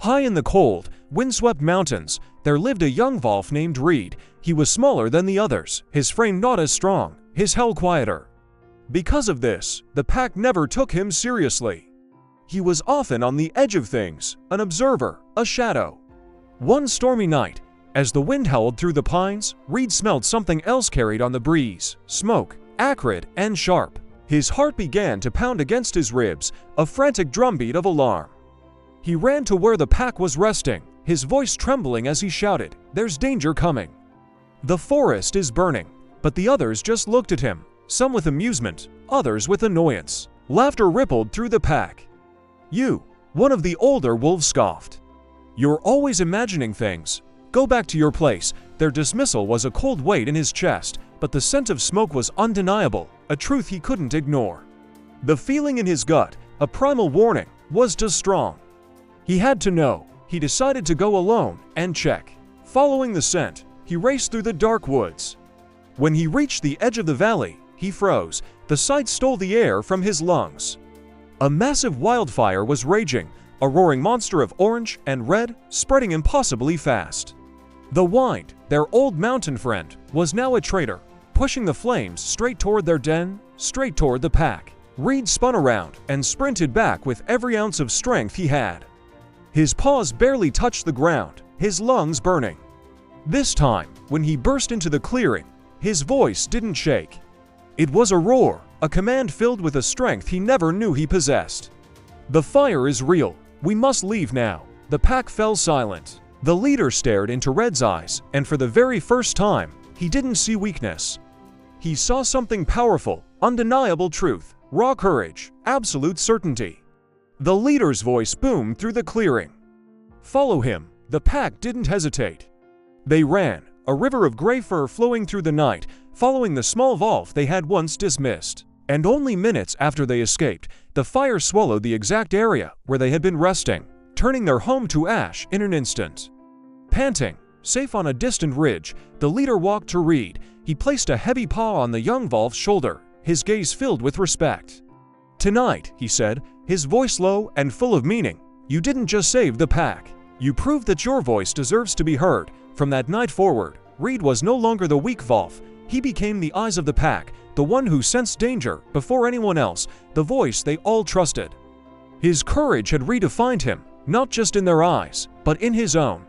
High in the cold, windswept mountains, there lived a young wolf named Reed. He was smaller than the others, his frame not as strong, his howl quieter. Because of this, the pack never took him seriously. He was often on the edge of things, an observer, a shadow. One stormy night, as the wind howled through the pines, Reed smelled something else carried on the breeze, smoke, acrid and sharp. His heart began to pound against his ribs, a frantic drumbeat of alarm. He ran to where the pack was resting, his voice trembling as he shouted, "There's danger coming. The forest is burning." But the others just looked at him, some with amusement, others with annoyance. Laughter rippled through the pack. "You," one of the older wolves scoffed. "You're always imagining things. Go back to your place." Their dismissal was a cold weight in his chest, but the scent of smoke was undeniable, a truth he couldn't ignore. The feeling in his gut, a primal warning, was too strong. He had to know. He decided to go alone and check. Following the scent, he raced through the dark woods. When he reached the edge of the valley, he froze. The sight stole the air from his lungs. A massive wildfire was raging, a roaring monster of orange and red, spreading impossibly fast. The Wind, their old mountain friend, was now a traitor, pushing the flames straight toward their den, straight toward the pack. Reed spun around and sprinted back with every ounce of strength he had. His paws barely touched the ground, his lungs burning. This time, when he burst into the clearing, his voice didn't shake. It was a roar, a command filled with a strength he never knew he possessed. "The fire is real. We must leave now." The pack fell silent. The leader stared into Red's eyes, and for the very first time, he didn't see weakness. He saw something powerful, undeniable truth, raw courage, absolute certainty. The leader's voice boomed through the clearing. "Follow him." The pack didn't hesitate. They ran, a river of gray fur flowing through the night, following the small wolf they had once dismissed. And only minutes after they escaped, the fire swallowed the exact area where they had been resting, turning their home to ash in an instant. Panting, safe on a distant ridge, the leader walked to Reed. He placed a heavy paw on the young wolf's shoulder, his gaze filled with respect. "Tonight," he said, his voice low and full of meaning, "you didn't just save the pack. You proved that your voice deserves to be heard." From that night forward, Reed was no longer the weak wolf. He became the eyes of the pack, the one who sensed danger before anyone else, the voice they all trusted. His courage had redefined him, not just in their eyes, but in his own.